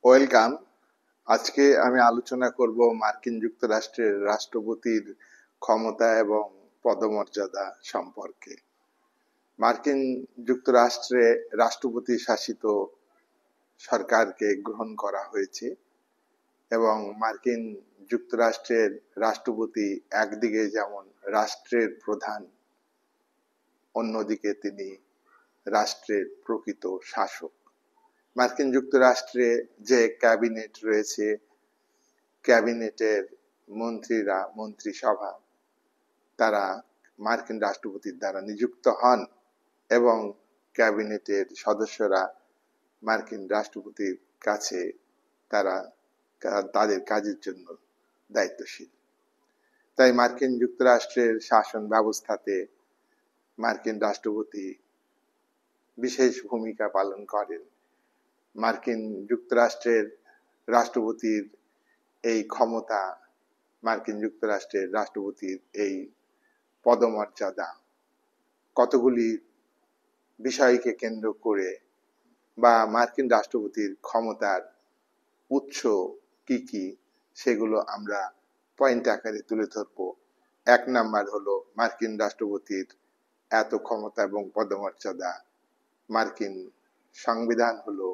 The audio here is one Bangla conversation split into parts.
ওয়েলকাম। আজকে আমি আলোচনা করব মার্কিন যুক্তরাষ্ট্রের রাষ্ট্রপতির ক্ষমতা এবং পদমর্যাদা সম্পর্কে। মার্কিন যুক্তরাষ্ট্রে রাষ্ট্রপতি শাসিত সরকারকে গ্রহণ করা হয়েছে এবং মার্কিন যুক্তরাষ্ট্রের রাষ্ট্রপতি একদিকে যেমন রাষ্ট্রের প্রধান, অন্যদিকে তিনি রাষ্ট্রের প্রকৃত শাসক। মার্কিন যুক্তরাষ্ট্রে যে ক্যাবিনেট রয়েছে, ক্যাবিনেটের মন্ত্রীরা, মন্ত্রিসভা, তারা মার্কিন রাষ্ট্রপতির দ্বারা নিযুক্ত হন এবং ক্যাবিনেটের সদস্যরা মার্কিন রাষ্ট্রপতির কাছে তারা তাদের কাজের জন্য দায়িত্বশীল। তাই মার্কিন যুক্তরাষ্ট্রের শাসন ব্যবস্থাতে মার্কিন রাষ্ট্রপতি বিশেষ ভূমিকা পালন করেন। মার্কিন যুক্তরাষ্ট্রের রাষ্ট্রপতির এই ক্ষমতা, মার্কিন যুক্তরাষ্ট্রের রাষ্ট্রপতির এই পদমর্যাদা কতগুলি বিষয়কে কেন্দ্র করে বা মার্কিন রাষ্ট্রপতির ক্ষমতার উৎস কি কি সেগুলো আমরা পয়েন্ট আকারে তুলে ধরবো। 1 নাম্বার হলো মার্কিন রাষ্ট্রপতির এত ক্ষমতা এবং পদমর্যাদা, মার্কিন সংবিধান হলো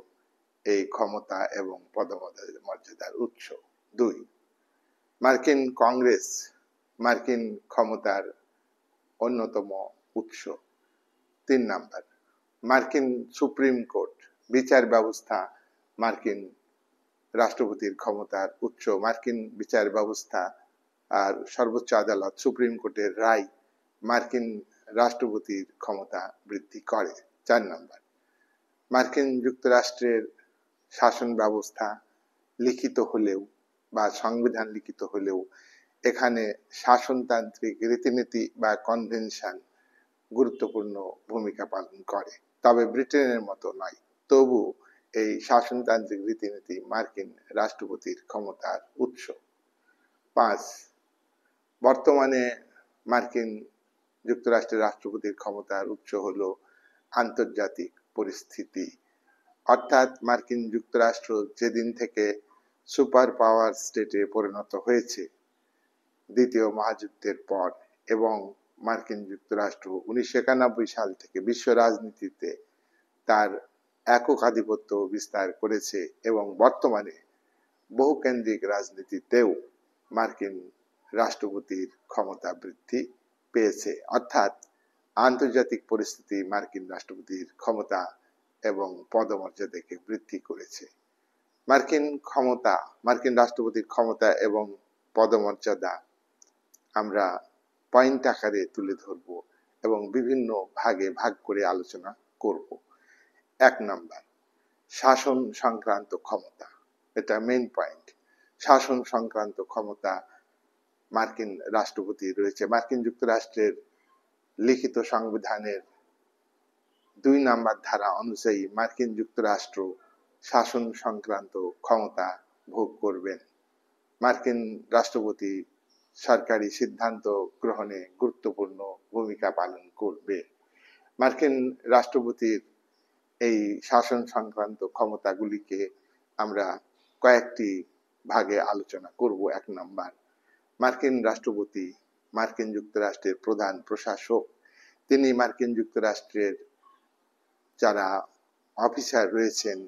এই ক্ষমতা এবং পদমর্যাদার উৎস। 2, মার্কিন কংগ্রেস মার্কিন ক্ষমতার অন্যতম উৎস। 3 নাম্বার, মার্কিন সুপ্রিম কোর্ট বিচার ব্যবস্থা মার্কিন রাষ্ট্রপতির ক্ষমতার উৎস। মার্কিন বিচার ব্যবস্থা আর সর্বোচ্চ আদালত সুপ্রিম কোর্টের রায় মার্কিন রাষ্ট্রপতির ক্ষমতা বৃদ্ধি করে। 4 নাম্বার, মার্কিন যুক্তরাষ্ট্রের শাসন ব্যবস্থা লিখিত হলেও বা সংবিধান লিখিত হলেও এখানে শাসনতান্ত্রিক রীতিনীতি বা কনভেনশন গুরুত্বপূর্ণ ভূমিকা পালন করে, তবে ব্রিটেনের মতো নয়। তবু এই শাসনতান্ত্রিক রীতিনীতি মার্কিন রাষ্ট্রপতির ক্ষমতার উৎস। 5, বর্তমানে মার্কিন যুক্তরাষ্ট্রের রাষ্ট্রপতির ক্ষমতার উৎস হলো আন্তর্জাতিক পরিস্থিতি, অর্থাৎ মার্কিন যুক্তরাষ্ট্র যেদিন থেকে সুপার পাওয়ার স্টেটে পরিণত হয়েছে দ্বিতীয় মহাযুদ্ধের পর, এবং মার্কিন যুক্তরাষ্ট্র 1991 সাল থেকে বিশ্ব রাজনীতিতে তার একক আধিপত্য বিস্তার করেছে এবং বর্তমানে বহুকেন্দ্রিক রাজনীতিতেও মার্কিন রাষ্ট্রপতির ক্ষমতা বৃদ্ধি পেয়েছে, অর্থাৎ আন্তর্জাতিক পরিস্থিতি মার্কিন রাষ্ট্রপতির ক্ষমতা এবং পদমর্যাদাকে বৃদ্ধি করেছে। মার্কিন রাষ্ট্রপতির ক্ষমতা এবং পদমর্যাদা আমরা পয়েন্ট আকারে তুলে ধরব এবং বিভিন্ন ভাগে ভাগ করে আলোচনা করব। 1 নাম্বার, শাসন সংক্রান্ত ক্ষমতা। এটা মেইন পয়েন্ট। শাসন সংক্রান্ত ক্ষমতা মার্কিন রাষ্ট্রপতি রয়েছে। মার্কিন যুক্তরাষ্ট্রের লিখিত সংবিধানের 2 নাম্বার ধারা অনুযায়ী মার্কিন যুক্তরাষ্ট্র শাসন সংক্রান্ত ক্ষমতা ভোগ করবেন। মার্কিন রাষ্ট্রপতি সরকারি সিদ্ধান্ত গ্রহণে গুরুত্বপূর্ণ ভূমিকা পালন করবে। মার্কিন রাষ্ট্রপতির এই শাসন সংক্রান্ত ক্ষমতাগুলিকে আমরা কয়েকটি ভাগে আলোচনা করব। 1 নাম্বার, মার্কিন রাষ্ট্রপতি মার্কিন যুক্তরাষ্ট্রের প্রধান প্রশাসক। তিনি মার্কিন যুক্তরাষ্ট্রের যারা অফিসার রয়েছেন,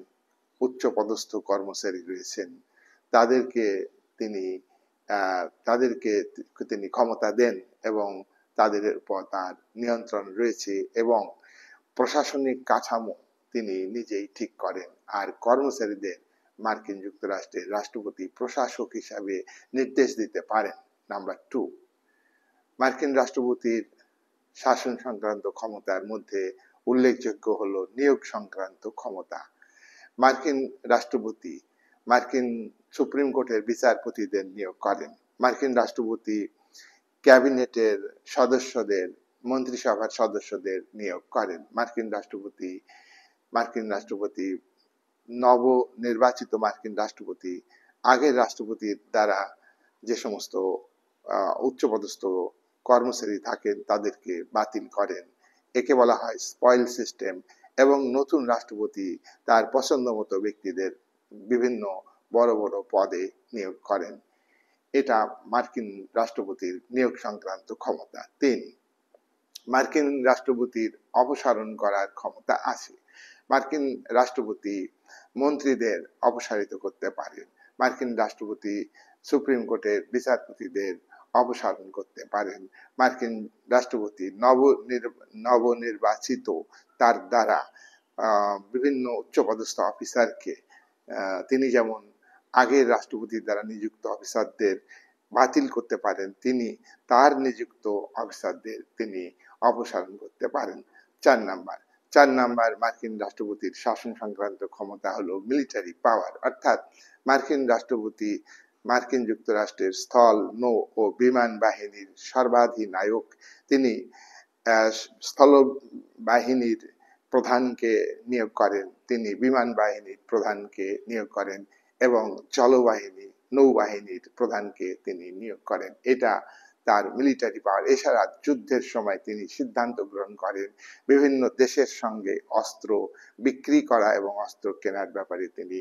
উচ্চপদস্থ কর্মচারী রয়েছেন, তাদেরকে তিনি ক্ষমতা দেন এবং তাদের উপর তার নিয়ন্ত্রণ রয়েছে এবং প্রশাসনিক কাঠামো তিনি নিজেই ঠিক করেন। আর কর্মচারীদের মার্কিন যুক্তরাষ্ট্রের রাষ্ট্রপতি প্রশাসক হিসাবে নির্দেশ দিতে পারেন। নাম্বার 2, মার্কিন রাষ্ট্রপতির শাসন সংক্রান্ত ক্ষমতার মধ্যে উল্লেখযোগ্য হলো নিয়োগ সংক্রান্ত ক্ষমতা। মার্কিন রাষ্ট্রপতি মার্কিন সুপ্রিম কোর্টের বিচারপতিদের নিয়োগ করেন। মার্কিন রাষ্ট্রপতি ক্যাবিনেটের সদস্যদের, মন্ত্রিসভার সদস্যদের নিয়োগ করেন। মার্কিন রাষ্ট্রপতি নবনির্বাচিত মার্কিন রাষ্ট্রপতি আগের রাষ্ট্রপতির দ্বারা যে সমস্ত উচ্চপদস্থ কর্মচারী থাকেন তাদেরকে বাতিল করেন। একে বলা হয় স্পয়েল সিস্টেম, এবং নতুন রাষ্ট্রপতি তার পছন্দ মতো ব্যক্তিদের বিভিন্ন বড় বড় পদে নিয়োগ করেন। এটা মার্কিন রাষ্ট্রপতির নিয়োগ সংক্রান্ত ক্ষমতা। ৩, মার্কিন রাষ্ট্রপতির অপসারণ করার ক্ষমতা আছে। মার্কিন রাষ্ট্রপতি মন্ত্রীদের অপসারিত করতে পারেন। মার্কিন রাষ্ট্রপতি সুপ্রিম কোর্টের বিচারপতিদের অপসারণ করতে পারেন। মার্কিন রাষ্ট্রপতি নবনির্বাচিত তার দ্বারা বিভিন্ন উচ্চপদস্থ অফিসারকে তিনি যেমন আগের রাষ্ট্রপতির দ্বারা নিযুক্ত অফিসারদের বাতিল করতে পারেন, তিনি তার নিযুক্ত অফিসারদের তিনি অপসারণ করতে পারেন। 4 নাম্বার মার্কিন রাষ্ট্রপতির শাসন সংক্রান্ত ক্ষমতা হলো মিলিটারি পাওয়ার, অর্থাৎ মার্কিন রাষ্ট্রপতি মার্কিন যুক্তরাষ্ট্রের স্থল, নৌ ও বিমান বাহিনীর সর্বাধিনায়ক। তিনি স্থল বাহিনীর প্রধানকে নিয়োগ করেন, তিনি বিমান বাহিনীর প্রধানকে নিয়োগ করেন এবং জলবাহিনী নৌবাহিনীর প্রধানকে তিনি নিয়োগ করেন। এটা তার মিলিটারি পাওয়ার। এছাড়া যুদ্ধের সময় তিনি সিদ্ধান্ত গ্রহণ করেন, বিভিন্ন দেশের সঙ্গে অস্ত্র বিক্রি করা এবং অস্ত্র কেনার ব্যাপারে তিনি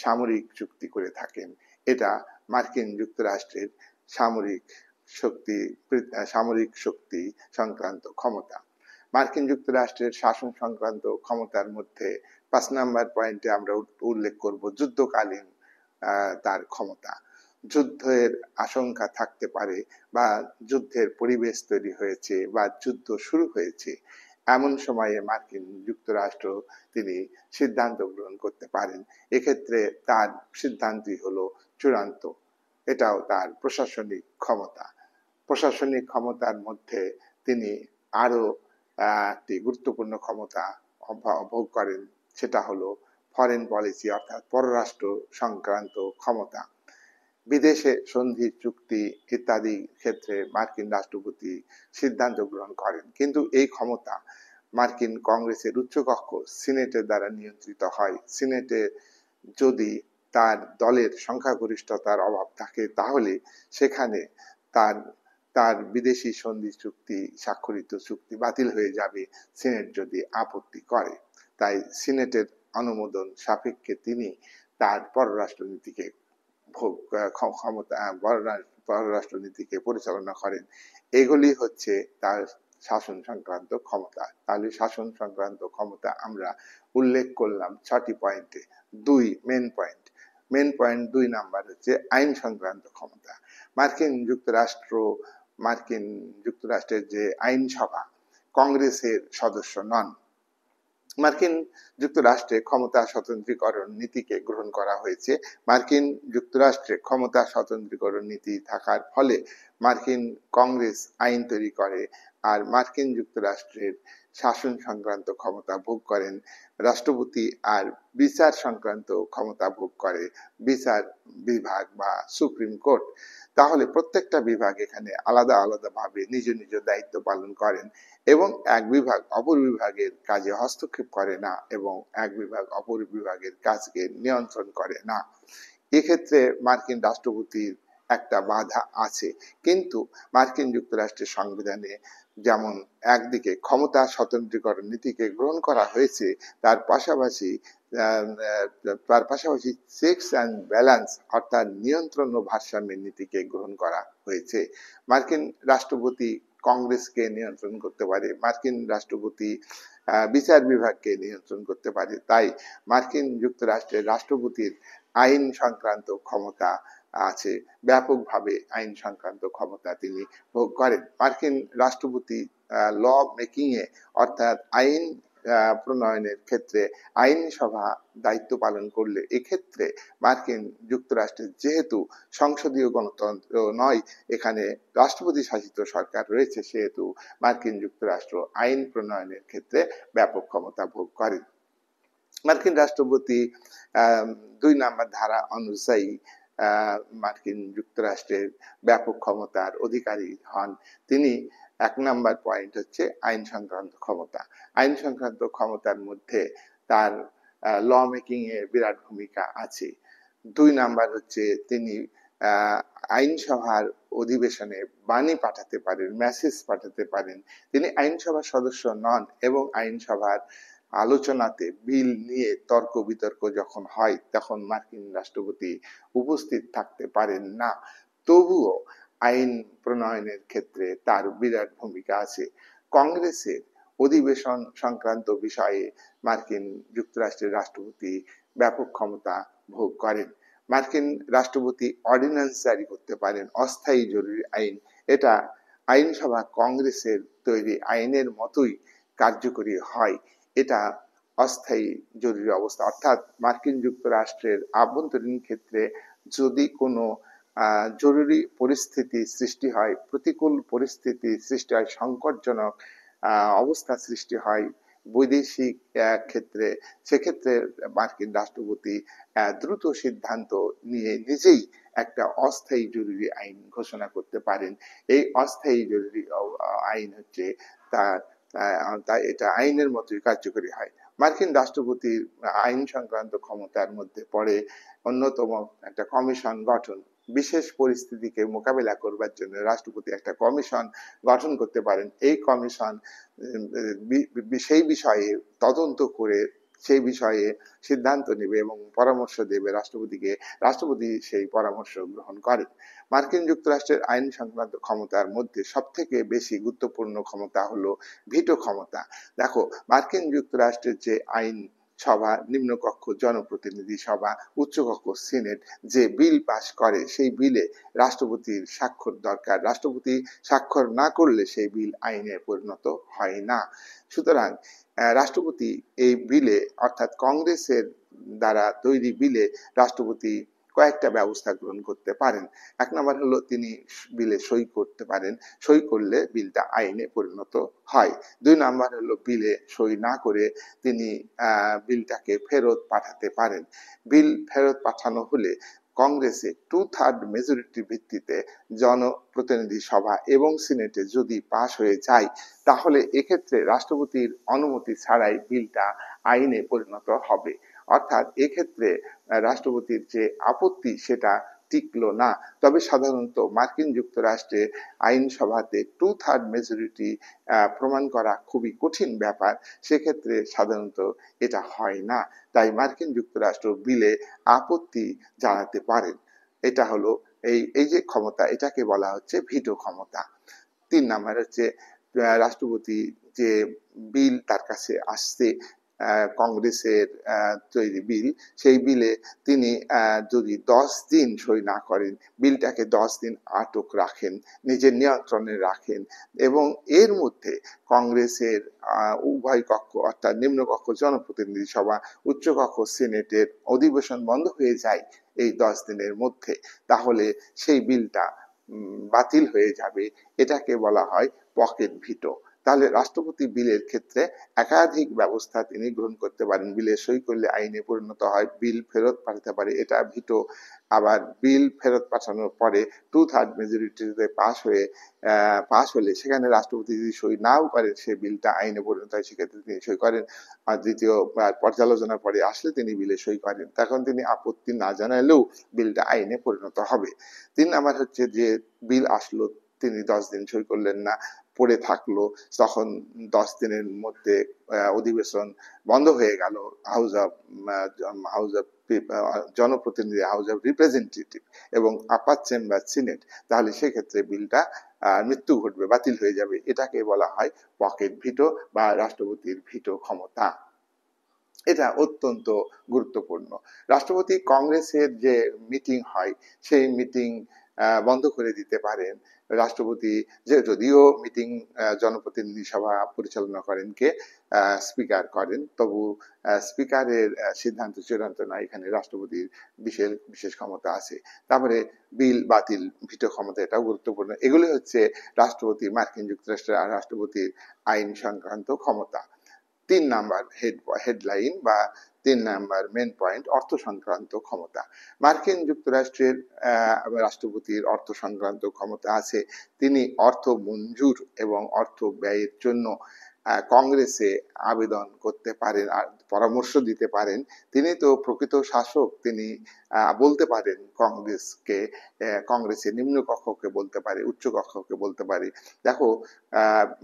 সামরিক চুক্তি করে থাকেন। এটা মার্কিন যুক্তরাষ্ট্রের সামরিক শক্তি সংক্রান্ত ক্ষমতা। মার্কিন যুক্তরাষ্ট্রের শাসন সংক্রান্ত ক্ষমতার মধ্যে 5 নাম্বার পয়েন্টে আমরা উল্লেখ করব যুদ্ধকালীন তার ক্ষমতা। যুদ্ধের আশঙ্কা থাকতে পারে বা যুদ্ধের পরিবেশ তৈরি হয়েছে বা যুদ্ধ শুরু হয়েছে, এমন সময়ে মার্কিন যুক্তরাষ্ট্র তিনি সিদ্ধান্ত গ্রহণ করতে পারেন। এক্ষেত্রে তার সিদ্ধান্তই হলো চূড়ান্ত। এটাও তার প্রশাসনিক ক্ষমতা। প্রশাসনিক ক্ষমতার মধ্যে তিনি আরো একটি গুরুত্বপূর্ণ ক্ষমতা ভোগ করেন, সেটা হলো ফরেন পলিসি অর্থাৎ পররাষ্ট্র সংক্রান্ত ক্ষমতা। বিদেশে সন্ধি চুক্তি ইত্যাদি ক্ষেত্রে মার্কিন রাষ্ট্রপতি সিদ্ধান্ত গ্রহণ করেন, কিন্তু এই ক্ষমতা মার্কিন কংগ্রেসের উচ্চকক্ষ সিনেটের দ্বারা নিয়ন্ত্রিত হয়। সিনেটে যদি তার দলের সংখ্যাগরিষ্ঠতার অভাব থাকে তাহলে সেখানে তার বিদেশি সন্ধি চুক্তি স্বাক্ষরিত চুক্তি বাতিল হয়ে যাবে সিনেট যদি আপত্তি করে। তাই সিনেটের অনুমোদন সাপেক্ষে তিনি তার পররাষ্ট্রনীতিকে পররাষ্ট্রনীতিকে পরিচালনা করেন। এগুলি হচ্ছে তার শাসন সংক্রান্ত ক্ষমতা। তাহলে শাসন সংক্রান্ত ক্ষমতা আমরা উল্লেখ করলাম 6টি পয়েন্টে। মেন পয়েন্ট 2 নাম্বার হচ্ছে আইন সংক্রান্ত ক্ষমতা। মার্কিন যুক্তরাষ্ট্রের যে আইনসভা কংগ্রেসের সদস্য নন। মার্কিন যুক্তরাষ্ট্রে ক্ষমতা স্বতন্ত্রীকরণ নীতিকে গ্রহণ করা হয়েছে। মার্কিন যুক্তরাষ্ট্রে ক্ষমতা স্বতন্ত্রীকরণ নীতি থাকার ফলে মার্কিন কংগ্রেস আইন তৈরি করে, আর মার্কিন যুক্তরাষ্ট্রের শাসন সংক্রান্ত ক্ষমতা ভোগ করেন রাষ্ট্রপতি, আর বিচার সংক্রান্ত ক্ষমতা ভোগ করে বিচার বিভাগ বা সুপ্রিম কোর্ট। তাহলে প্রত্যেকটা বিভাগ এখানে আলাদা আলাদা ভাবে নিজ নিজ দায়িত্ব পালন করেন এবং এক বিভাগ অপর বিভাগের কাজে হস্তক্ষেপ করে না এবং এক বিভাগ অপর বিভাগের কাজকে নিয়ন্ত্রণ করে না। এক্ষেত্রে মার্কিন রাষ্ট্রপতির একটা বাধা আছে, কিন্তু মার্কিন যুক্তরাষ্ট্রের সংবিধানে যেমন একদিকে ক্ষমতা স্বতন্ত্রীকরণ নীতিকে গ্রহণ করা হয়েছে, তার পাশাপাশি চেকস অ্যান্ড ব্যালেন্স অর্থাৎ নিয়ন্ত্রণ ও ভারসাম্যের নীতিকে গ্রহণ করা হয়েছে। মার্কিন রাষ্ট্রপতি কংগ্রেসকে নিয়ন্ত্রণ করতে পারে, মার্কিন রাষ্ট্রপতি বিচার বিভাগকে নিয়ন্ত্রণ করতে পারে। তাই মার্কিন যুক্তরাষ্ট্রের রাষ্ট্রপতির আইন সংক্রান্ত ক্ষমতা আছে, ব্যাপকভাবে আইন সংক্রান্ত ক্ষমতা তিনি ভোগ করেন। মার্কিন রাষ্ট্রপতি ল মেকিং এ অর্থাৎ আইন প্রণয়নের ক্ষেত্রে আইনসভা দায়িত্ব পালন করলে এক্ষেত্রে মার্কিন যুক্তরাষ্ট্রের যেহেতু সংসদীয় গণতন্ত্র নয়, এখানে রাষ্ট্রপতি শাসিত সরকার রয়েছে, সেহেতু মার্কিন যুক্তরাষ্ট্র আইন প্রণয়নের ক্ষেত্রে ব্যাপক ক্ষমতা ভোগ করেন। মার্কিন রাষ্ট্রপতি 2 নাম্বার ধারা অনুযায়ী মার্কিন যুক্তরাষ্ট্রের ব্যাপক ক্ষমতার অধিকারী হন। তিনি 1 নাম্বার পয়েন্ট হচ্ছে আইন সংক্রান্ত ক্ষমতা। আইন সংক্রান্ত ক্ষমতার মধ্যে তার ল মেকিং এ বিরাট ভূমিকা আছে। 2 নাম্বার হচ্ছে তিনি আইনসভার অধিবেশনে বাণী পাঠাতে পারেন, মেসেজ পাঠাতে পারেন। তিনি আইনসভার সদস্য নন এবং আইনসভার আলোচনাতে বিল নিয়ে তর্ক বিতর্ক যখন হয় তখন মার্কিন রাষ্ট্রপতি উপস্থিত থাকতে পারেন না। তবুও আইন প্রণয়নের ক্ষেত্রে তার বিরাট ভূমিকা আছে। কংগ্রেসের অধিবেশন সংক্রান্ত বিষয়ে মার্কিন যুক্তরাষ্ট্রের রাষ্ট্রপতি ব্যাপক ক্ষমতা ভোগ করেন। মার্কিন রাষ্ট্রপতি অর্ডিন্যান্স জারি করতে পারেন, অস্থায়ী জরুরি আইন। এটা আইনসভা কংগ্রেসের তৈরি আইনের মতোই কার্যকরী হয়। এটা অস্থায়ী জরুরি অবস্থা, অর্থাৎ মার্কিন যুক্তরাষ্ট্রের আভ্যন্তরীণ ক্ষেত্রে যদি কোনো জরুরি পরিস্থিতি সৃষ্টি হয়, প্রতিকূল পরিস্থিতি সৃষ্টি হয়, সংকটজনক অবস্থা সৃষ্টি হয় বৈদেশিক ক্ষেত্রে, সেক্ষেত্রে মার্কিন রাষ্ট্রপতি দ্রুত সিদ্ধান্ত নিয়ে নিজেই একটা অস্থায়ী জরুরি আইন ঘোষণা করতে পারেন। এই অস্থায়ী জরুরি আইন হচ্ছে তার এটা আইনের মতোই কার্যকরী হয়। মার্কিন রাষ্ট্রপতির আইন সংক্রান্ত ক্ষমতার মধ্যে পড়ে অন্যতম একটা কমিশন গঠন। বিশেষ পরিস্থিতিকে মোকাবেলা করবার জন্য রাষ্ট্রপতি একটা কমিশন গঠন করতে পারেন। এই কমিশন সেই বিষয়ে তদন্ত করে সেই বিষয়ে সিদ্ধান্ত নেবে এবং পরামর্শ দেবে রাষ্ট্রপতিকে, রাষ্ট্রপতি সেই পরামর্শ গ্রহণ করেন। মার্কিন যুক্তরাষ্ট্রের আইন সংক্রান্ত ক্ষমতার মধ্যে সব থেকে বেশি গুরুত্বপূর্ণ ক্ষমতা হলো ভিটো ক্ষমতা। দেখো, মার্কিন যুক্তরাষ্ট্রের যে আইন সভা, নিম্নকক্ষ জনপ্রতিনিধি সভা, উচ্চকক্ষ সিনেট যে বিল পাশ করে সেই বিলে রাষ্ট্রপতির স্বাক্ষর দরকার। রাষ্ট্রপতি স্বাক্ষর না করলে সেই বিল আইনে পরিণত হয় না। সুতরাং রাষ্ট্রপতি এই বিলে, অর্থাৎ কংগ্রেসের দ্বারা তৈরি বিলে রাষ্ট্রপতি কয়েকটা ব্যবস্থা গ্রহণ করতে পারেন। এক নম্বর হলো তিনি বিলে সই করতে পারেন, সই করলে বিলটা আইনে পরিণত হয়। দুই নম্বর হলো বিলে সই না করে তিনি বিলটাকে ফেরত পাঠাতে পারেন। বিল ফেরত পাঠানো হলে কংগ্রেসে 2/3 মেজরিটির ভিত্তিতে জনপ্রতিনিধি সভা এবং সিনেটে যদি পাশ হয়ে যায়, তাহলে এক্ষেত্রে রাষ্ট্রপতির অনুমতি ছাড়াই বিলটা আইনে পরিণত হবে। অর্থাৎ এক্ষেত্রে রাষ্ট্রপতির যে আপত্তি সেটা টিকলো না। তবে সাধারণত মার্কিন যুক্তরাষ্ট্রে আইনসভাতে 2/3 মেজরিটি প্রমাণ করা খুবই কঠিন ব্যাপার। সেক্ষেত্রে সাধারণত এটা হয় না। তাই মার্কিন যুক্তরাষ্ট্র বিলে আপত্তি জানাতে পারেন। এটা হলো এই যে ক্ষমতা, এটাকে বলা হচ্ছে ভিটো ক্ষমতা। 3 নাম্বার হচ্ছে রাষ্ট্রপতি যে বিল তার কাছে আসছে, কংগ্রেসের তৈরি বিল, সেই বিলে তিনি যদি 10 দিন সই না করেন, বিলটাকে 10 দিন আটক রাখেন, নিজের নিয়ন্ত্রণে রাখেন এবং এর মধ্যে কংগ্রেসের উভয় কক্ষ, অর্থাৎ নিম্নকক্ষ জনপ্রতিনিধি সভা, উচ্চকক্ষ সিনেটের অধিবেশন বন্ধ হয়ে যায় এই 10 দিনের মধ্যে, তাহলে সেই বিলটা বাতিল হয়ে যাবে। এটাকে বলা হয় পকেট ভিটো। তাহলে রাষ্ট্রপতি বিলের ক্ষেত্রে একাধিক ব্যবস্থা তিনি গ্রহণ করতে পারেন। বিলে সই করলে আইনে পরিণত হয়, বিল ফেরত পাঠাতে পারে, এটা ভিটো। আবার বিল ফেরত পাঠানোর পরে 2/3 মেজরিটিতে পাশ হলে সেখানে রাষ্ট্রপতি যদি সই নাও করেন, সে বিলটা আইনে পরিণত হয়, সেক্ষেত্রে তিনি সই করেন। আর দ্বিতীয় পর্যালোচনার পরে আসলে তিনি বিলে সই করেন, তখন তিনি আপত্তি না জানালেও বিলটা আইনে পরিণত হবে। 3 নাম্বার হচ্ছে যে বিল আসলো, তিনি 10 দিন সই করলেন না, পড়ে থাকলো, তখন 10 দিনের মধ্যে অধিবেশন বন্ধ হয়ে গেল, হাউস অফ জনপ্রতিনিধি, হাউস অফ রিপ্রেজেন্টেটিভ এবং আপার চেম্বার সিনেট, তাহলে সেক্ষেত্রে বিলটা মৃত্যু ঘটবে, বাতিল হয়ে যাবে। এটাকে বলা হয় পকেট ভিটো বা রাষ্ট্রপতির ভিটো ক্ষমতা। এটা অত্যন্ত গুরুত্বপূর্ণ। রাষ্ট্রপতি কংগ্রেসের যে মিটিং হয় সেই মিটিং বন্ধ করে দিতে পারেন। রাষ্ট্রপতি যদিও মিটিং জনপ্রতিনিধি সভা পরিচালনা করেন কে, স্পিকার করেন, তবু স্পিকারের সিদ্ধান্ত চূড়ান্ত নয়, এখানে রাষ্ট্রপতির বিশেষ ক্ষমতা আছে। তারপরে বিল বাতিল, ভিটো ক্ষমতা, এটাও গুরুত্বপূর্ণ। এগুলি হচ্ছে রাষ্ট্রপতি, মার্কিন যুক্তরাষ্ট্রের রাষ্ট্রপতির আইন সংক্রান্ত ক্ষমতা। 3 নাম্বার হেডলাইন বা 3 নাম্বার মেন পয়েন্ট, অর্থ সংক্রান্ত ক্ষমতা। মার্কিন যুক্তরাষ্ট্রের রাষ্ট্রপতির অর্থ সংক্রান্ত ক্ষমতা আছে। তিনি অর্থ মঞ্জুর এবং অর্থ ব্যয়ের জন্য কংগ্রেসে আবেদন করতে পারেন আর পরামর্শ দিতে পারেন। তিনি তো প্রকৃত শাসক, তিনি বলতে পারেন কংগ্রেসকে, কংগ্রেসের নিম্ন কক্ষকে বলতে পারে, উচ্চ কক্ষকে বলতে পারে, দেখো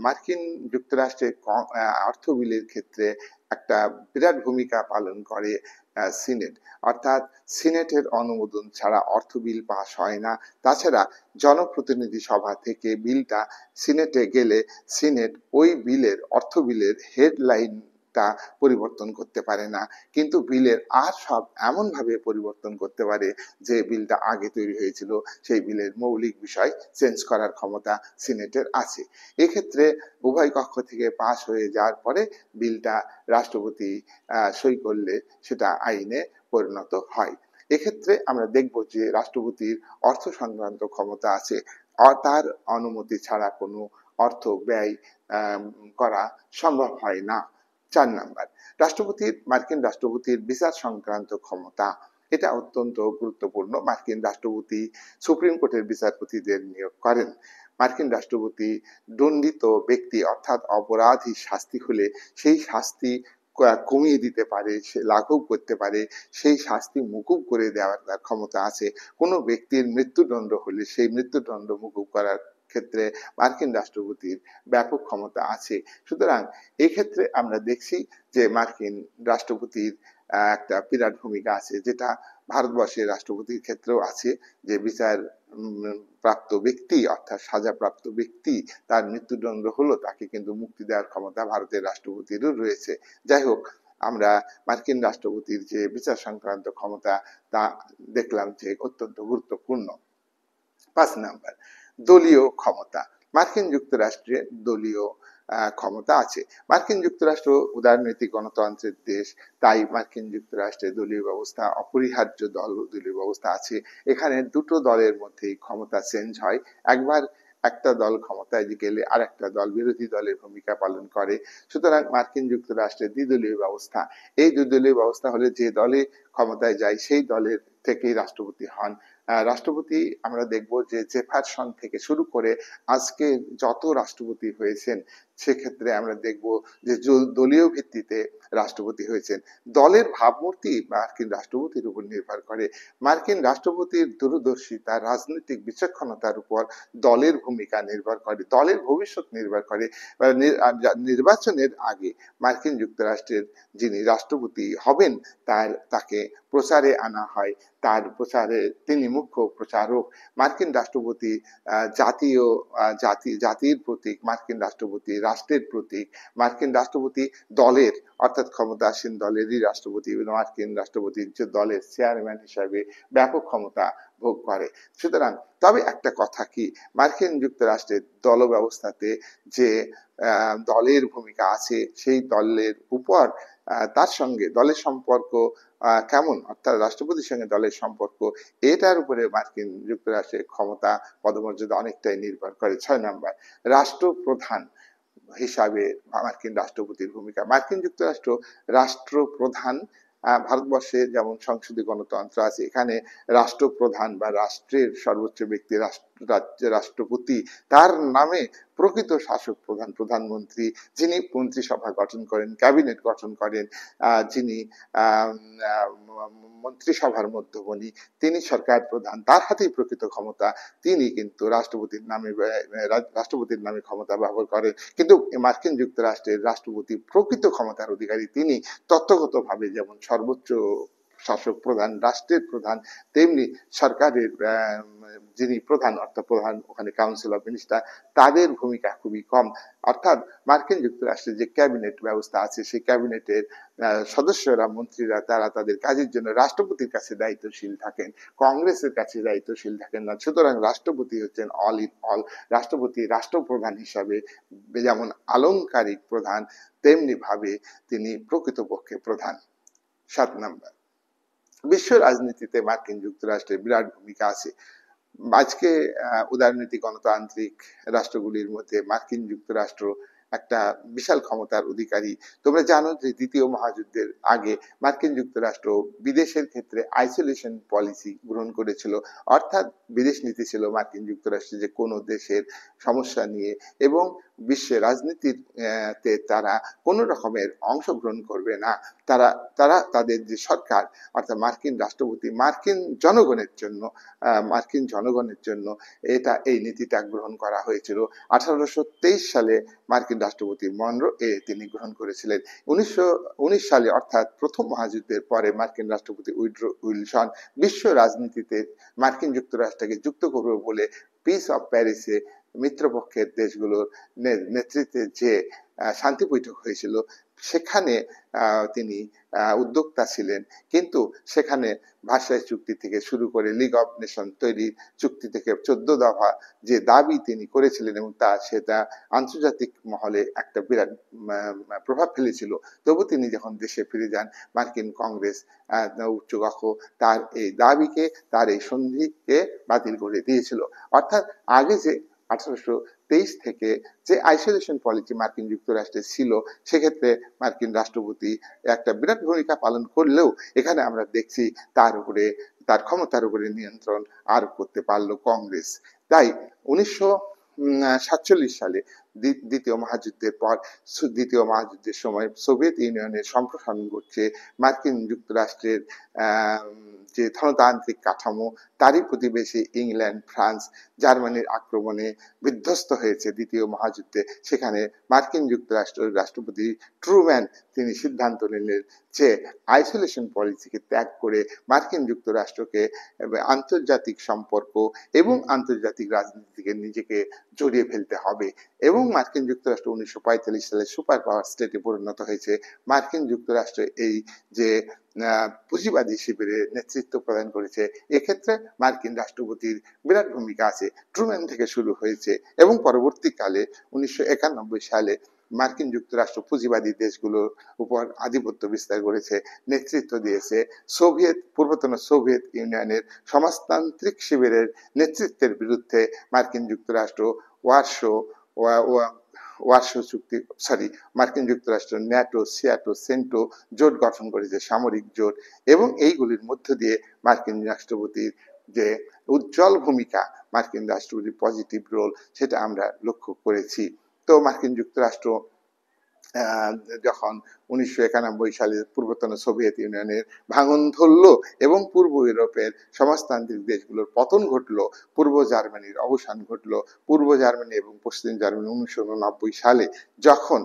মার্কিন যুক্তরাষ্ট্রে অর্থ বিলের ক্ষেত্রে একটা বিরাট ভূমিকা পালন করে সিনেট, অর্থাৎ সিনেটের অনুমোদন ছাড়া অর্থ বিল পাস হয় না। তাছাড়া জনপ্রতিনিধি সভা থেকে বিলটা সিনেটে গেলে সিনেট ওই বিলের, অর্থ বিলের হেডলাইনটা পরিবর্তন করতে পারে না, কিন্তু বিলের আর সব এমন ভাবে পরিবর্তন করতে পারে যে বিলটা আগে তৈরি হয়েছিল সেই বিলের মৌলিক বিষয় চেঞ্জ করার ক্ষমতা সিনেটের আছে। এক্ষেত্রে উভয় কক্ষ থেকে পাস হয়ে যাওয়ার পরে বিলটা রাষ্ট্রপতি সই করলে সেটা আইনে পরিণত হয়। এক্ষেত্রে আমরা দেখব যে রাষ্ট্রপতির অর্থ সংক্রান্ত ক্ষমতা আছে, তার অনুমতি ছাড়া কোনো অর্থ ব্যয় করা সম্ভব হয় না। 4 নাম্বার, মার্কিন রাষ্ট্রপতির বিচার সংক্রান্ত ক্ষমতা, এটা অত্যন্ত গুরুত্বপূর্ণ। মার্কিন রাষ্ট্রপতি সুপ্রিম কোর্টের বিচারপতিদের নিয়োগ করেন। মার্কিন রাষ্ট্রপতি দণ্ডিত ব্যক্তি অর্থাৎ অপরাধী শাস্তি হলে সেই শাস্তি কমিয়ে দিতে পারে, সে লাঘব করতে পারে, সেই শাস্তি মুকুব করে দেওয়ার তার ক্ষমতা আছে। কোনো ব্যক্তির মৃত্যুদণ্ড হলে সেই মৃত্যুদণ্ড মুকুব করার ক্ষেত্রে মার্কিন রাষ্ট্রপতির ব্যাপক ক্ষমতা আছে। সুতরাং এক্ষেত্রে আমরা দেখছি যে মার্কিন রাষ্ট্রপতির একটা বিরাট ভূমিকা আছে, যেটা ভারতবর্ষের রাষ্ট্রপতির ক্ষেত্রেও আছে, যে বিচার প্রাপ্ত ব্যক্তি অর্থাৎ সাজাপ্রাপ্ত ব্যক্তি তার মৃত্যুদণ্ড হলো, তাকে কিন্তু মুক্তি দেওয়ার ক্ষমতা ভারতের রাষ্ট্রপতিরও রয়েছে। যাই হোক, আমরা মার্কিন রাষ্ট্রপতির যে বিচার সংক্রান্ত ক্ষমতা তা দেখলাম যে অত্যন্ত গুরুত্বপূর্ণ। 5 নাম্বার, দলীয় ক্ষমতা। মার্কিন যুক্তরাষ্ট্রে দলীয় ক্ষমতা আছে। মার্কিন যুক্তরাষ্ট্র উদারনৈতিক গণতন্ত্রের দেশ, তাই মার্কিন যুক্তরাষ্ট্রে দলীয় ব্যবস্থা অপরিহার্য, দলীয় ব্যবস্থা আছে। এখানে দুটো দলের মধ্যেই ক্ষমতা চেঞ্জ হয়। একবার একটা দল ক্ষমতায় গেলে আর একটা দল বিরোধী দলের ভূমিকা পালন করে। সুতরাং মার্কিন যুক্তরাষ্ট্রে দ্বিদলীয় ব্যবস্থা। এই দ্বিদলীয় ব্যবস্থা হলে যে দলে ক্ষমতায় যায় সেই দলের থেকেই রাষ্ট্রপতি হন। রাষ্ট্রপতি আমরা দেখব যে জেফারসন থেকে শুরু করে আজকে যত রাষ্ট্রপতি হয়েছেন সেক্ষেত্রে আমরা দেখব যে দলীয় ভিত্তিতে রাষ্ট্রপতি হয়েছেন। দলের ভাবমূর্তি মার্কিন রাষ্ট্রপতির উপর নির্ভর করে। মার্কিন রাষ্ট্রপতির দূরদর্শিতা, রাজনৈতিক বিচক্ষণতার উপর দলের ভূমিকা নির্ভর করে, দলের ভবিষ্যৎ নির্ভর করে। নির্বাচনের আগে মার্কিন যুক্তরাষ্ট্রের যিনি রাষ্ট্রপতি হবেন তাকে প্রচারে আনা হয়, তার প্রচারে তিনি মুখ্য প্রচারক। মার্কিন রাষ্ট্রপতি জাতির প্রতীক, মার্কিন রাষ্ট্রপতি রাষ্ট্রের প্রতীক, মার্কিন রাষ্ট্রপতি দলের অর্থাৎ ক্ষমতাসীন দলেরই রাষ্ট্রপতি, মার্কিন রাষ্ট্রপতির যে দলের চেয়ারম্যান হিসাবে ব্যাপক ক্ষমতা ভোগ করে। সুতরাং তবে একটা কথা কি, মার্কিন যুক্তরাষ্ট্রের দল ব্যবস্থাতে যে দলের ভূমিকা আছে, সেই দলের উপর তার সঙ্গে দলের সম্পর্ক কেমন, অর্থাৎ রাষ্ট্রপতির সঙ্গে দলের সম্পর্ক, এটার উপরে মার্কিন যুক্তরাষ্ট্রের ক্ষমতা পদমর্যাদা অনেকটাই নির্ভর করে। 6 নাম্বার, রাষ্ট্রপ্রধান হিসাবে মার্কিন রাষ্ট্রপতির ভূমিকা। মার্কিন যুক্তরাষ্ট্র রাষ্ট্রপ্রধান, ভারতবর্ষে যেমন সংসদীয় গণতন্ত্র আছে, এখানে রাষ্ট্রপ্রধান বা রাষ্ট্রের সর্বোচ্চ ব্যক্তি রাষ্ট্রপতি, তার নামে প্রকৃত শাসক প্রধানমন্ত্রী, যিনি মন্ত্রিসভা গঠন করেন, ক্যাবিনেট গঠন করেন, যিনি মন্ত্রিসভার মধ্যমণি, তিনি সরকার প্রধান, তার হাতেই প্রকৃত ক্ষমতা। তিনি কিন্তু রাষ্ট্রপতির নামে ক্ষমতা ব্যবহার করেন। কিন্তু মার্কিন যুক্তরাষ্ট্রের রাষ্ট্রপতি প্রকৃত ক্ষমতার অধিকারী। তিনি তত্ত্বগতভাবে যেমন সর্বোচ্চ শাসক প্রধান, রাষ্ট্রের প্রধান, তেমনি সরকারের যিনি প্রধান অর্থাৎ প্রধান, ওখানে কাউন্সিল অফ মিনিস্টার, তাদের ভূমিকা খুবই কম। অর্থাৎ মার্কিন যুক্তরাষ্ট্রের যে ক্যাবিনেট ব্যবস্থা আছে, সেই ক্যাবিনেটের সদস্যরা, মন্ত্রীরা, তারা তাদের কাজের জন্য রাষ্ট্রপতির কাছে দায়িত্বশীল থাকেন, কংগ্রেসের কাছে দায়িত্বশীল থাকেন না। সুতরাং রাষ্ট্রপতি হচ্ছেন অল ইন অল। রাষ্ট্রপতি রাষ্ট্রপ্রধান হিসাবে যেমন আলংকারিক প্রধান, তেমনি ভাবে তিনি প্রকৃতপক্ষে প্রধান। 7 নাম্বার, বিশ্ব রাজনীতিতে মার্কিন যুক্তরাষ্ট্রের বিরাট ভূমিকা আছে। আজকে উদারনৈতিক গণতান্ত্রিক রাষ্ট্রগুলির মধ্যে মার্কিন যুক্তরাষ্ট্র একটা বিশাল ক্ষমতার অধিকারী। তোমরা জানো যে দ্বিতীয় মহাযুদ্ধের আগে মার্কিন যুক্তরাষ্ট্র বিদেশের ক্ষেত্রে আইসোলেশন পলিসি গ্রহণ করেছিল, অর্থাৎ বিদেশ নীতি ছিল মার্কিন যুক্তরাষ্ট্রে যে কোনো দেশের সমস্যা নিয়ে এবং বিশ্বের রাজনীতির তে তারা কোনো রকমের অংশগ্রহণ করবে না। তারা তারা তাদের যে সরকার অর্থাৎ মার্কিন রাষ্ট্রপতি মার্কিন জনগণের জন্য এই নীতিটা গ্রহণ করা হয়েছিল। 1823 সালে মার্কিন রাষ্ট্রপতি মনরো তিনি গ্রহণ করেছিলেন। 1919 সালে অর্থাৎ প্রথম মহাযুদ্ধের পরে মার্কিন রাষ্ট্রপতি উইড্রো উইলসন বিশ্ব রাজনীতিতে মার্কিন যুক্তরাষ্ট্রকে যুক্ত করবে বলে পিস অফ প্যারিসে মিত্রপক্ষের দেশগুলোর নেতৃত্বে যে শান্তি বৈঠক হয়েছিল সেখানে তিনি উদ্যোক্তা ছিলেন, কিন্তু সেখানে ভার্সাই চুক্তি থেকে শুরু করে লিগ অফ নেশন তৈরির চুক্তি থেকে 14 দফা যে দাবি তিনি করেছিলেন এবং সেটা আন্তর্জাতিক মহলে একটা বিরাট প্রভাব ফেলেছিল। তবু তিনি যখন দেশে ফিরে যান, মার্কিন কংগ্রেস উচ্চকক্ষ তার এই দাবিকে, তার এই সন্ধিকে বাতিল করে দিয়েছিল। অর্থাৎ আগে যে 1823 থেকে যে আইসোলেশন পলিসি মার্কিন যুক্তরাষ্ট্রে ছিল, সেক্ষেত্রে মার্কিন রাষ্ট্রপতি একটা বিরাট ভূমিকা পালন করলেও এখানে আমরা দেখছি তার ক্ষমতার উপরে নিয়ন্ত্রণ আরোপ করতে পারলো কংগ্রেস। তাই 1947 সালে দ্বিতীয় মহাযুদ্ধের সময় সোভিয়েত ইউনিয়নের সম্প্রসারণ ঘটছে। মার্কিন যুক্তরাষ্ট্রের যে ধনতান্ত্রিক কাঠামো তারই প্রতিবেশী ইংল্যান্ড, ফ্রান্স, জার্মানির আক্রমণে বিধ্বস্ত হয়েছে দ্বিতীয় মহাযুদ্ধে। সেখানে মার্কিন যুক্তরাষ্ট্রের রাষ্ট্রপতি ট্রুম্যান তিনি সিদ্ধান্ত নিলেন যে আইসোলেশন পলিসিকে ত্যাগ করে মার্কিন যুক্তরাষ্ট্রকে আন্তর্জাতিক সম্পর্ক এবং আন্তর্জাতিক রাজনীতিকে নিজেকে জড়িয়ে ফেলতে হবে এবং মার্কিন যুক্তরাষ্ট্র 1945 সালে সুপার পাওয়ার স্টেটে পরিণত হয়েছে। মার্কিন যুক্তরাষ্ট্র এই যে পুঁজিবাদী শিবিরে নেতৃত্ব প্রদান করেছে, এক্ষেত্রে মার্কিন রাষ্ট্রপতির বিরাট ভূমিকা আছে। ট্রুম্যান থেকে শুরু হয়েছে এবং পরবর্তীকালে 1991 সালে মার্কিন যুক্তরাষ্ট্র পুঁজিবাদী দেশগুলোর উপর আধিপত্য বিস্তার করেছে, নেতৃত্ব দিয়েছে পূর্বতন সোভিয়েত ইউনিয়নের সমাজতান্ত্রিক শিবিরের নেতৃত্বের বিরুদ্ধে মার্কিন যুক্তরাষ্ট্র মার্কিন যুক্তরাষ্ট্র ন্যাটো, সিয়াটো, সেন্টো জোট গঠন করেছে, সামরিক জোট, এবং এইগুলির মধ্য দিয়ে মার্কিন রাষ্ট্রপতির যে উজ্জ্বল ভূমিকা, মার্কিন রাষ্ট্রপতির পজিটিভ রোল, সেটা আমরা লক্ষ্য করেছি। তো মার্কিন যুক্তরাষ্ট্র যখন 1991 সালে পূর্বতন সোভিয়েত ইউনিয়নের ভাঙন ধরল এবং পূর্ব ইউরোপের সমাজতান্ত্রিক দেশগুলোর পতন ঘটলো, পূর্ব জার্মানির অবসান ঘটলো, পূর্ব জার্মানি এবং পশ্চিম জার্মানি 1990 সালে যখন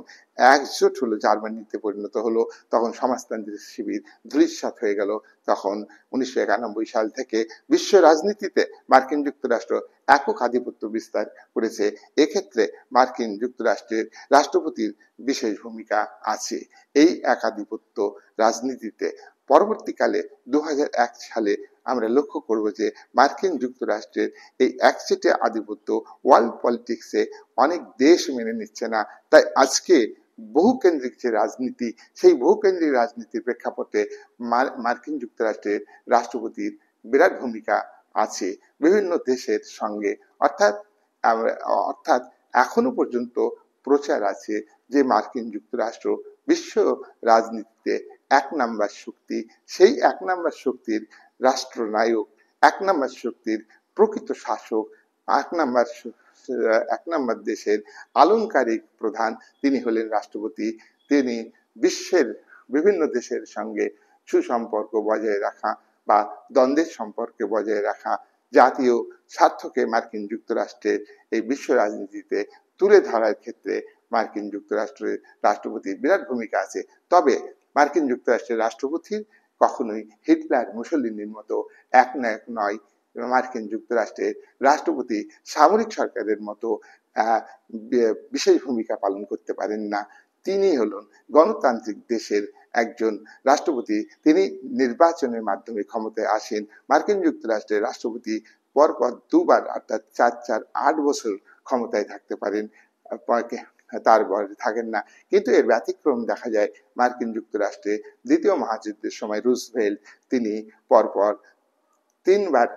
একজোট হলো, জার্মানিতে পরিণত হলো, তখন সমাজতান্ত্রিক শিবির ধূলিসাৎ হয়ে গেল। তখন 1991 সাল থেকে বিশ্ব রাজনীতিতে মার্কিন যুক্তরাষ্ট্র একক আধিপত্য বিস্তার করেছে। এক্ষেত্রে মার্কিন যুক্তরাষ্ট্রের রাষ্ট্রপতির বিশেষ ভূমিকা আছে এই একাধিপত্য রাজনীতিতে। পরবর্তীকালে 2001 সালে আমরা লক্ষ্য করব যে মার্কিন যুক্তরাষ্ট্রের এই একচেটিয়া আধিপত্য ওয়ার্ল্ড পলিটিক্সে অনেক দেশ মেনে নিচ্ছে না। তাই আজকে বহুকেন্দ্রিক যে রাজনীতি, সেই বহুকেন্দ্রিক রাজনীতির প্রেক্ষাপটে মার্কিন যুক্তরাষ্ট্রের রাষ্ট্রপতির বিরাট ভূমিকা আছে বিভিন্ন দেশের সঙ্গে। অর্থাৎ এখনো পর্যন্ত প্রচার আছে যে মার্কিন যুক্তরাষ্ট্র বিশ্ব রাজনীতিতে 1 নাম্বার শক্তি, সেই 1 নাম্বার শক্তির রাষ্ট্রনায়ক, 1 নাম্বার শক্তির প্রকৃত শাসক, 1 নাম্বার দেশের আলংকারিক প্রধান, তিনি হলেন রাষ্ট্রপতি। তিনি বিশ্বের বিভিন্ন দেশের সঙ্গে সুসম্পর্ক বজায় রাখা বা দ্বন্দ্বের সম্পর্কে বজায় রাখা, জাতীয় স্বার্থকে মার্কিন যুক্তরাষ্ট্রের এই বিশ্ব রাজনীতিতে তুলে ধরার ক্ষেত্রে মার্কিন যুক্তরাষ্ট্রের রাষ্ট্রপতির বিরাট ভূমিকা আছে। তবে মার্কিন যুক্তরাষ্ট্রের রাষ্ট্রপতি কখনোই হিটলার, মুসলিনের মতো একনায়ক নয়। মার্কিন যুক্তরাষ্ট্রের রাষ্ট্রপতি সামরিক সরকারের মতো বিশেষ ভূমিকা পালন করতে পারেন না। তিনি হলেন গণতান্ত্রিক দেশের একজন রাষ্ট্রপতি। তিনি নির্বাচনের মাধ্যমে ক্ষমতায় আসেন। মার্কিন যুক্তরাষ্ট্রের রাষ্ট্রপতি পরপর 2 বার অর্থাৎ 8 বছর ক্ষমতায় থাকতে পারেন, তার বয়স থাকেন না। কিন্তু এর ব্যতিক্রম দেখা যায় মার্কিন যুক্তরাষ্ট্রে দ্বিতীয় মহাযুদ্ধের সময় রুজভেল্ট, তিনি পরপর 3 বার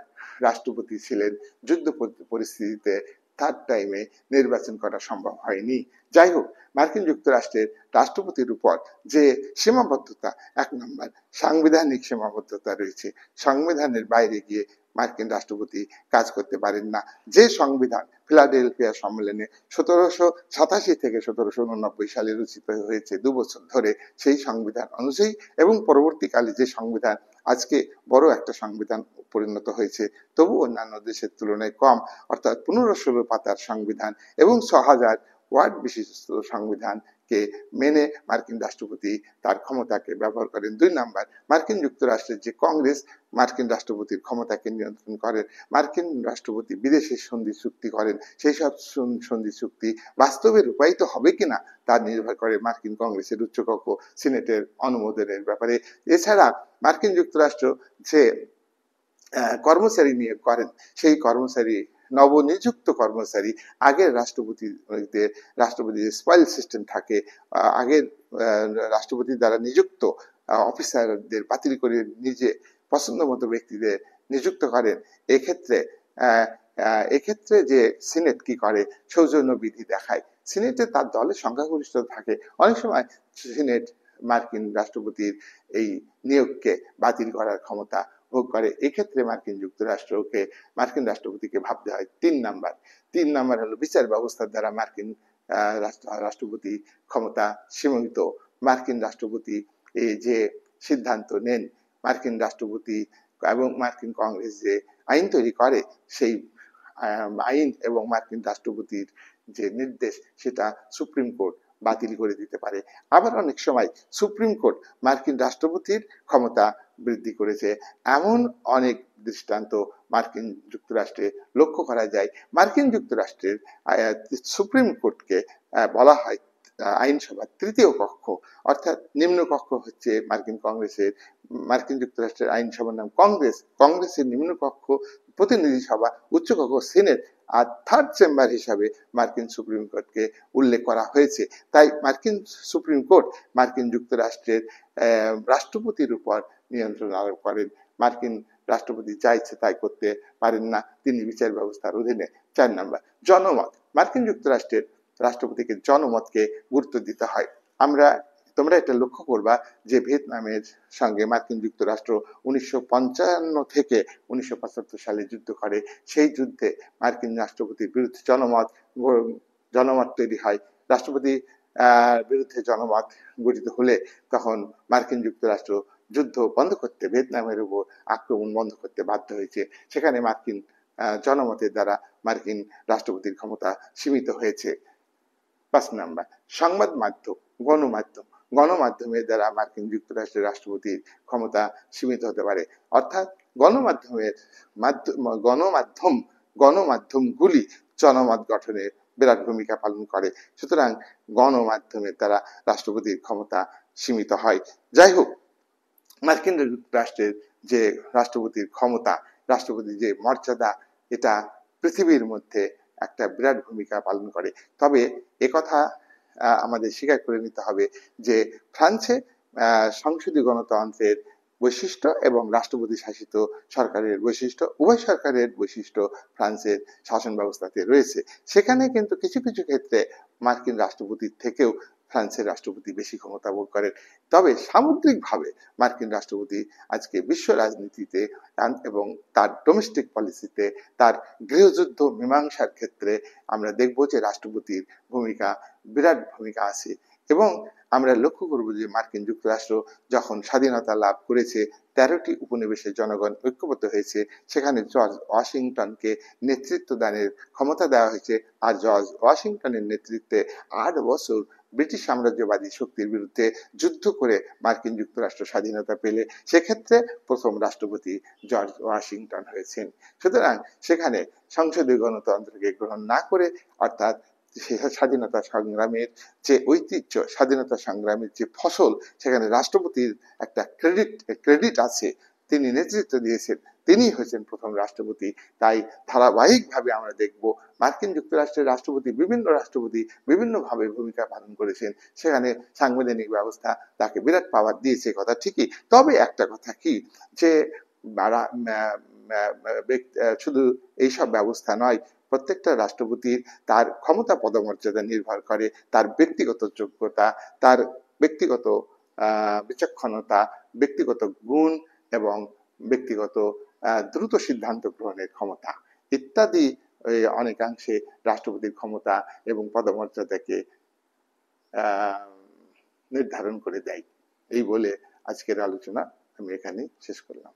রাষ্ট্রপতি ছিলেন। যুদ্ধ পরিস্থিতিতে থার্ড টাইমে নির্বাচন করা সম্ভব হয়নি। যাই হোক, মার্কিন যুক্তরাষ্ট্রের রাষ্ট্রপতির উপর যে সীমাবদ্ধতা, এক নম্বর সাংবিধানিক সীমাবদ্ধতা রয়েছে। সংবিধানের বাইরে গিয়ে মার্কিন রাষ্ট্রপতি কাজ করতে পারেন না। যে সংবিধান ফিলাডেলফিয়া সম্মেলনে 1787 থেকে 1789 সালে রচিত হয়েছে 2 বছর ধরে, সেই সংবিধান অনুযায়ী এবং পরবর্তীকালে যে সংবিধান আজকে বড় একটা সংবিধান পরিণত হয়েছে, তবু অন্যান্য দেশের তুলনায় কম, অর্থাৎ 15-16 পাতার সংবিধান এবং 6000 ওয়ার্ড বিশিষ্ট সংবিধানকে মেনে মার্কিন রাষ্ট্রপতি তার ক্ষমতাকে ব্যবহার করেন। 2 নাম্বার, মার্কিন যুক্তরাষ্ট্রের যে কংগ্রেস মার্কিন রাষ্ট্রপতির ক্ষমতাকে নিয়ন্ত্রণ করেন। মার্কিন রাষ্ট্রপতি বিদেশে সন্ধি চুক্তি করেন, সেই সব সন্ধি চুক্তি বাস্তবে রূপায়িত হবে কিনা তা নির্ভর করে মার্কিন কংগ্রেসের উচ্চকক্ষ সিনেটের অনুমোদনের ব্যাপারে। এছাড়া মার্কিন যুক্তরাষ্ট্র যে কর্মচারী নিয়োগ করেন, সেই কর্মচারী নবনিযুক্ত কর্মচারী আগের রাষ্ট্রপতির স্পয়েল সিস্টেম থাকে, আগের রাষ্ট্রপতি দ্বারা নিযুক্ত অফিসারদের বাতিল করে নিজে পছন্দ মতো ব্যক্তিদের নিযুক্ত করেন। এক্ষেত্রে যে সিনেট কি করে, সৌজন্য বিধি দেখায়। সিনেটে তার দলের সংখ্যাগরিষ্ঠ থাকে, অনেক সময় সিনেট মার্কিন রাষ্ট্রপতির এই নিয়োগকে বাতিল করার ক্ষমতা ভোগ করে। এক্ষেত্রে মার্কিন রাষ্ট্রপতিকে ভাবতে হয়। 3 নাম্বার হলো বিচার ব্যবস্থার দ্বারা মার্কিন রাষ্ট্রপতি ক্ষমতা সীমিত। মার্কিন রাষ্ট্রপতি এই যে সিদ্ধান্ত নেন, মার্কিন রাষ্ট্রপতি এবং মার্কিন কংগ্রেস যে আইন তৈরি করে, সেই আইন এবং মার্কিন রাষ্ট্রপতির যে নির্দেশ, সেটা সুপ্রিম কোর্ট বাতিল করে দিতে পারে। আবার অনেক সময় সুপ্রিম কোর্ট মার্কিন রাষ্ট্রপতির ক্ষমতা বৃদ্ধি করেছে, এমন অনেক দৃষ্টান্ত মার্কিন যুক্তরাষ্ট্রে লক্ষ্য করা যায়। মার্কিন যুক্তরাষ্ট্রের সুপ্রিম কোর্টকে বলা হয় আইনসভার তৃতীয় কক্ষ, অর্থাৎ নিম্ন কক্ষ হচ্ছে মার্কিন যুক্তরাষ্ট্রের আইনসভার নাম কংগ্রেসের নিম্ন কক্ষ প্রতিনিধি সভা, উচ্চ কক্ষ সিনেট, আর থার্ড চেম্বার হিসাবে মার্কিন সুপ্রিম কোর্টকে উল্লেখ করা হয়েছে। তাই মার্কিন সুপ্রিম কোর্ট মার্কিন যুক্তরাষ্ট্রের রাষ্ট্রপতির উপর নিয়ন্ত্রণ আরোপ করেন। মার্কিন রাষ্ট্রপতি যা ইচ্ছে তাই করতে পারেন না, তিনি বিচার ব্যবস্থার অধীনে। 4 নাম্বার, জনমত। মার্কিন যুক্তরাষ্ট্রের রাষ্ট্রপতিকে জনমতকে গুরুত্ব দিতে হয়। তোমরা এটা লক্ষ্য করবা যে ভিয়েতনামের সঙ্গে মার্কিন যুক্তরাষ্ট্র 1955 থেকে 1975 সালে যুদ্ধ করে। সেই যুদ্ধে মার্কিন রাষ্ট্রপতির বিরুদ্ধে জনমত তৈরি হয়। রাষ্ট্রপতি বিরুদ্ধে জনমত গঠিত হলে তখন মার্কিন যুক্তরাষ্ট্র যুদ্ধ বন্ধ করতে, ভিয়েতনামের উপর আক্রমণ বন্ধ করতে বাধ্য হয়েছে। সেখানে মার্কিন জনমতের দ্বারা মার্কিন রাষ্ট্রপতির ক্ষমতা সীমিত হয়েছে। 5 নাম্বার, সংবাদ মাধ্যম, গণমাধ্যমের দ্বারা মার্কিন যুক্তরাষ্ট্রের রাষ্ট্রপতির ক্ষমতা সীমিত হতে পারে। অর্থাৎ গণমাধ্যমগুলি জনমত গঠনে বিরাট ভূমিকা পালন করে, সুতরাং গণমাধ্যমের দ্বারা রাষ্ট্রপতির ক্ষমতা সীমিত হয়। যাই হোক, মার্কিন যুক্তরাষ্ট্রের যে রাষ্ট্রপতির ক্ষমতা, রাষ্ট্রপতির যে মর্যাদা, এটা পৃথিবীর মধ্যে একটা বিরাট ভূমিকা পালন করে। তবে একথা আমাদের স্বীকার করে নিতে হবে যে ফ্রান্সে সংসদীয় গণতন্ত্রের বৈশিষ্ট্য এবং রাষ্ট্রপতি শাসিত সরকারের বৈশিষ্ট্য, উভয় সরকারের বৈশিষ্ট্য ফ্রান্সের শাসন ব্যবস্থাতে রয়েছে। সেখানে কিন্তু কিছু কিছু ক্ষেত্রে মার্কিন রাষ্ট্রপতির থেকেও ফ্রান্সের রাষ্ট্রপতি বেশি ক্ষমতা ভোগ করেন। তবে সামগ্রিকভাবে মার্কিন রাষ্ট্রপতি আজকে বিশ্ব রাজনীতিতে এবং তার ডোমেস্টিক পলিসিতে, তার গৃহযুদ্ধ মীমাংসার ক্ষেত্রে আমরা দেখব যে রাষ্ট্রপতির বিরাট ভূমিকা আছে। এবং আমরা লক্ষ্য করব যে মার্কিন যুক্তরাষ্ট্র যখন স্বাধীনতা লাভ করেছে, 13টি উপনিবেশে জনগণ ঐক্যবদ্ধ হয়েছে। সেখানে জর্জ ওয়াশিংটনকে নেতৃত্ব দানের ক্ষমতা দেওয়া হয়েছে, আর জর্জ ওয়াশিংটনের নেতৃত্বে 8 বছর ব্রিটিশ সাম্রাজ্যবাদী শক্তির বিরুদ্ধে যুদ্ধ করে মার্কিন যুক্তরাষ্ট্র স্বাধীনতা পেলে সেক্ষেত্রে প্রথম রাষ্ট্রপতি জর্জ ওয়াশিংটন হয়েছেন। সুতরাং সেখানে সংসদীয় গণতন্ত্রকে গ্রহণ না করে, অর্থাৎ স্বাধীনতা সংগ্রামের যে ঐতিহ্য, স্বাধীনতা সংগ্রামের যে ফসল, সেখানে রাষ্ট্রপতির একটা ক্রেডিট আছে, তিনি নেতৃত্ব দিয়েছেন, তিনি হয়েছেন প্রথম রাষ্ট্রপতি। তাই ধারাবাহিকভাবে আমরা দেখব মার্কিন যুক্তরাষ্ট্রের বিভিন্ন রাষ্ট্রপতি বিভিন্নভাবে ভূমিকা পালন করেছেন। সেখানে সাংবিধানিক ব্যবস্থা তাকে বিরাট পাওয়ার দিয়েছে, কথা ঠিকই। তবে একটা কথা কি, যে শুধু এইসব ব্যবস্থা নয়, প্রত্যেকটা রাষ্ট্রপতির তার ক্ষমতা পদমর্যাদা নির্ভর করে তার ব্যক্তিগত যোগ্যতা, তার ব্যক্তিগত বিচক্ষণতা, ব্যক্তিগত গুণ এবং ব্যক্তিগত দ্রুত সিদ্ধান্ত গ্রহণের ক্ষমতা ইত্যাদি অনেকাংশে রাষ্ট্রপতির ক্ষমতা এবং পদমর্যাদাকে নির্ধারণ করে দেয়। এই বলে আজকের আলোচনা আমি এখানেই শেষ করলাম।